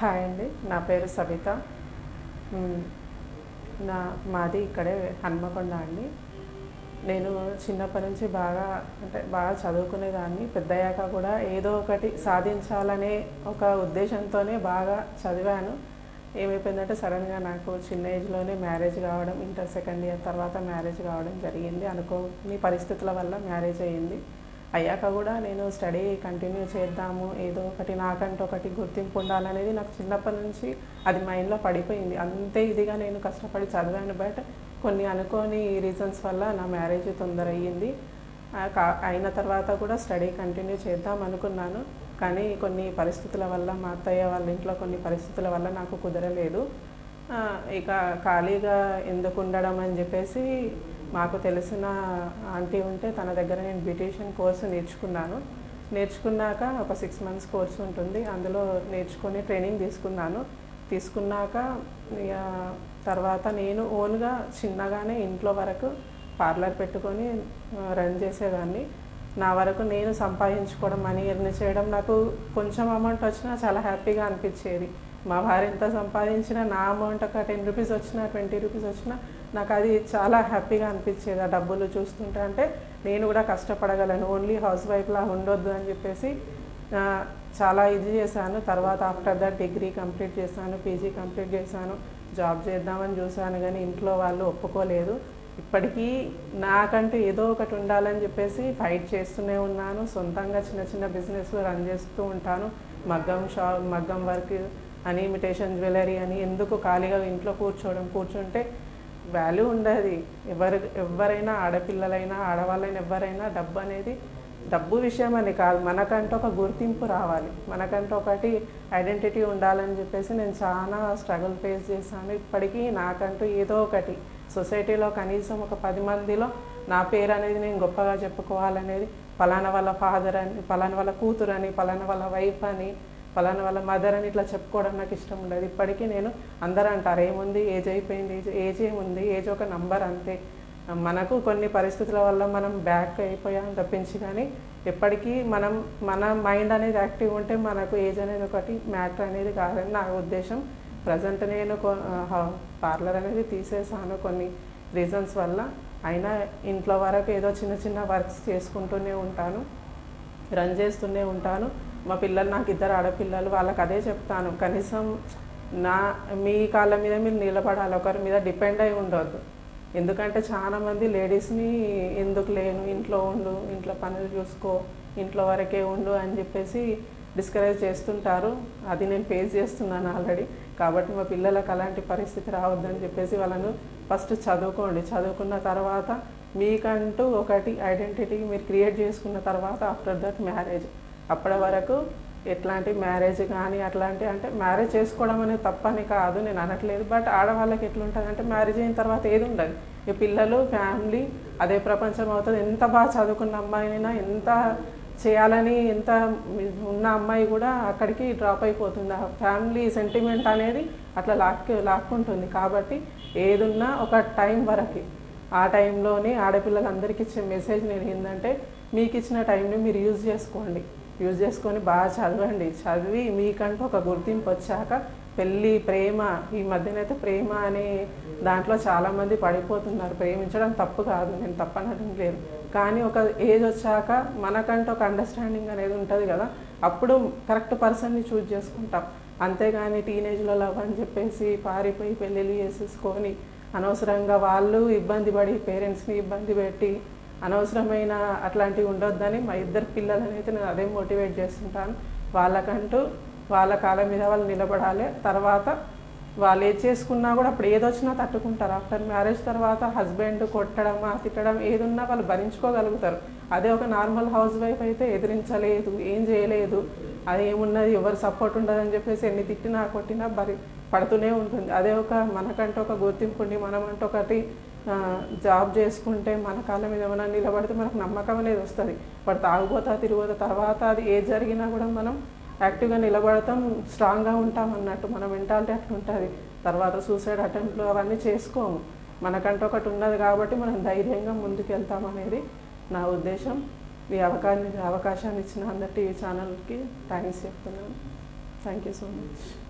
Hi అండి. నా పేరు సబిత. హ్మ్. మాది ఇక్కడే హన్మకొండ అండి. నేను చిన్నప్పటి నుంచి బాగా చదువుకునేదాన్ని. పెద్దయ్యాక కూడా ఏదో ఒకటి సాధించాలనే ఒక ఉద్దేశంతోనే బాగా చదివాను. ఏమైపోయిందంటే సడన్‌గా నాకు చిన్న ఏజ్‌లోనే మ్యారేజ్ కావడం, ఇంటర్ సెకండ్ ఇయర్ తర్వాత మ్యారేజ్ కావడం జరిగింది. అనుకోని పరిస్థితుల వల్ల మ్యారేజ్ అయ్యింది. అయ్యాక కూడా నేను స్టడీ కంటిన్యూ చేద్దాము, ఏదో ఒకటి నాకంటూ ఒకటి గుర్తింపు ఉండాలనేది నాకు చిన్నప్పటి నుంచి అది మైండ్లో పడిపోయింది. అంతే ఇదిగా నేను కష్టపడి చదివాను. బట్ కొన్ని అనుకోని రీజన్స్ వల్ల నా మ్యారేజ్ తొందర అయ్యింది. అయిన తర్వాత కూడా స్టడీ కంటిన్యూ చేద్దాం అనుకున్నాను. కానీ కొన్ని పరిస్థితుల వల్ల, మా అత్తయ్య వాళ్ళ ఇంట్లో కొన్ని పరిస్థితుల వల్ల నాకు కుదరలేదు. ఇక ఖాళీగా ఎందుకు ఉండడం అని చెప్పేసి మాకు తెలిసిన ఆంటీ ఉంటే తన దగ్గర నేను బ్యూటీషియన్ కోర్సు నేర్చుకున్నాక ఒక 6 months కోర్సు ఉంటుంది. అందులో నేర్చుకొని ట్రైనింగ్ తీసుకున్నాక తర్వాత నేను ఓన్గా చిన్నగానే ఇంట్లో వరకు పార్లర్ పెట్టుకొని రన్ చేసేదాన్ని. నా వరకు నేను సంపాదించుకోవడం, మనీ ఎర్న్ చేయడం, నాకు కొంచెం అమౌంట్ వచ్చినా చాలా హ్యాపీగా అనిపించేది. మా భార్య ఎంత సంపాదించినా నా అమౌంట్ ఒక 10 రూపీస్ వచ్చినా, 20 రూపీస్ వచ్చినా నాకు అది చాలా హ్యాపీగా అనిపించేది. ఆ డబ్బులు చూస్తుంటే అంటే నేను కూడా కష్టపడగలను, ఓన్లీ హౌస్ వైఫ్లా ఉండొద్దు అని చెప్పేసి చాలా ఇది చేశాను. తర్వాత ఆఫ్టర్ దట్ డిగ్రీ కంప్లీట్ చేశాను, పీజీ కంప్లీట్ చేశాను. జాబ్ చేద్దామని చూశాను కానీ ఇంట్లో వాళ్ళు ఒప్పుకోలేదు. ఇప్పటికీ నాకంటూ ఏదో ఒకటి ఉండాలని చెప్పేసి ఫైట్ చేస్తూనే ఉన్నాను. సొంతంగా చిన్న చిన్న బిజినెస్ రన్ చేస్తూ ఉంటాను. మగ్గం వర్క్ అని, ఇమిటేషన్ జ్యువెలరీ అని. ఎందుకు ఖాళీగా ఇంట్లో కూర్చుంటే వాల్యూ ఉండదు. ఎవరైనా, ఆడపిల్లలైనా ఆడవాళ్ళైనా ఎవరైనా డబ్బు విషయం అని కాదు, మనకంటూ ఒక గుర్తింపు రావాలి, మనకంటూ ఒకటి ఐడెంటిటీ ఉండాలని చెప్పేసి నేను చాలా స్ట్రగుల్ ఫేస్ చేశాను. ఇప్పటికీ నాకంటూ ఏదో ఒకటి సొసైటీలో కనీసం ఒక 10 మందిలో నా పేరు అనేది నేను గొప్పగా చెప్పుకోవాలనేది, పలానా వాళ్ళ ఫాదర్ అని, పలానా వాళ్ళ కూతురు అని, పలానా వాళ్ళ వైఫ్ అని, పలానా వాళ్ళ మదర్ అని ఇట్లా చెప్పుకోవడం నాకు ఇష్టం ఉండదు. ఇప్పటికీ నేను అందరూ అంటారు ఏముంది, ఏజ్ అయిపోయింది, ఏజ్ ఏముంది, ఏజ్ ఒక నంబర్ అంతే. మనకు కొన్ని పరిస్థితుల వల్ల మనం బ్యాక్ అయిపోయాం తప్పించి, కానీ ఎప్పటికీ మన మైండ్ అనేది యాక్టివ్ ఉంటే మనకు ఏజ్ అనేది ఒకటి మ్యాటర్ అనేది కాదని నా ఉద్దేశం. ప్రజెంట్ నేను పార్లర్ అనేది తీసేసాను కొన్ని రీజన్స్ వల్ల. అయినా ఇంట్లో వరకు ఏదో చిన్న చిన్న వర్క్స్ చేసుకుంటూనే ఉంటాను, రన్ చేస్తూనే ఉంటాను. మా పిల్లలు, నాకు 2 ఆడపిల్లలు, వాళ్ళకి అదే చెప్తాను, కనీసం మీ కాళ్ళ మీద మీరు నిలబడాలి, ఒకరి మీద డిపెండ్ అయి ఉండొద్దు. ఎందుకంటే చాలామంది లేడీస్ని ఎందుకు లేను, ఇంట్లో ఉండు, ఇంట్లో పనులు చూసుకో, ఇంట్లో వరకే ఉండు అని చెప్పేసి డిస్కరేజ్ చేస్తుంటారు. అది నేను ఫేస్ చేస్తున్నాను ఆల్రెడీ. కాబట్టి మా పిల్లలకు అలాంటి పరిస్థితి రావద్దని చెప్పేసి వాళ్ళను ఫస్ట్ చదువుకున్న తర్వాత మీకంటూ ఒకటి ఐడెంటిటీ మీరు క్రియేట్ చేసుకున్న తర్వాత ఆఫ్టర్ దట్ మ్యారేజ్. అప్పటి వరకు ఎట్లాంటి మ్యారేజ్ కానీ అట్లాంటి, అంటే మ్యారేజ్ చేసుకోవడం అనేది తప్పని కాదు, నేను అనట్లేదు. బట్ ఆడవాళ్ళకి ఎట్లుంటుంది అంటే మ్యారేజ్ అయిన తర్వాత ఏది ఉండదు, ఈ పిల్లలు, ఫ్యామిలీ, అదే ప్రపంచం అవుతుంది. ఎంత బాగా చదువుకున్న అమ్మాయినైనా, ఎంత చేయాలని ఎంత ఉన్న అమ్మాయి కూడా అక్కడికి డ్రాప్ అయిపోతుంది. ఆ ఫ్యామిలీ సెంటిమెంట్ అనేది అట్లా లాక్కుంటుంది. కాబట్టి ఏదున్నా ఒక టైం వరకు, ఆ టైంలోనే ఆడపిల్లలందరికీ ఇచ్చే మెసేజ్ నేను ఏంటంటే, మీకు ఇచ్చిన టైంని మీరు యూజ్ చేసుకొని బాగా చదివి మీకంటూ ఒక గుర్తింపు వచ్చాక పెళ్ళి, ప్రేమ, ఈ మధ్యనైతే ప్రేమ అనే దాంట్లో చాలామంది పడిపోతున్నారు. ప్రేమించడం తప్పు కాదు, నేను తప్పనడం లేదు. కానీ ఒక ఏజ్ వచ్చాక మనకంటూ ఒక అండర్స్టాండింగ్ అనేది ఉంటుంది కదా, అప్పుడు కరెక్ట్ పర్సన్ని చూజ్ చేసుకుంటాం. అంతేగాని టీనేజ్లో లవ్ అని చెప్పేసి పారిపోయి పెళ్ళిళ్ళు చేసేసుకొని అనవసరంగా వాళ్ళు ఇబ్బంది పడి, పేరెంట్స్ని ఇబ్బంది పెట్టి, అనవసరమైన అట్లాంటివి ఉండొద్దని మా 2 పిల్లలని అయితే నేను అదే మోటివేట్ చేస్తుంటాను. వాళ్ళకంటూ వాళ్ళ కాళ్ళ మీద వాళ్ళు నిలబడాలి. తర్వాత వాళ్ళు ఏది చేసుకున్నా కూడా అప్పుడు ఏదొచ్చినా తట్టుకుంటారు. ఆఫ్టర్ మ్యారేజ్ తర్వాత హస్బెండ్ కొట్టడం, తిట్టడం ఏదున్నా వాళ్ళు భరించుకోగలుగుతారు. అదే ఒక నార్మల్ హౌస్ వైఫ్ అయితే ఎదిరించలేదు, ఏం చేయలేదు, అది ఏమున్నది, ఎవరు సపోర్ట్ ఉండదని చెప్పేసి ఎన్ని తిట్టినా కొట్టినా పడుతూనే ఉంటుంది. అదే మనకంటూ ఒక గుర్తింపు ఉండి, మనమంటూ ఒకటి జాబ్ చేసుకుంటే, మన కాళ్ళ మీద ఏమైనా నిలబడితే మనకు నమ్మకం అనేది వస్తుంది. వాడు తిరిగిపోతా తర్వాత అది ఏది జరిగినా కూడా మనం యాక్టివ్గా నిలబడతాం, స్ట్రాంగ్గా ఉంటాం అన్నట్టు. మన మెంటాలిటీ అట్లా ఉంటుంది. తర్వాత సూసైడ్ అటెంప్ట్లు అవన్నీ చేసుకోము. మనకంటూ ఒకటి ఉన్నది కాబట్టి మనం ధైర్యంగా ముందుకు వెళ్తాం అనేది నా ఉద్దేశం. ఈ అవకాశాన్ని ఇచ్చిన అందరి టీవీ ఛానల్కి థ్యాంక్స్ చెప్తున్నాను. Thank you so much.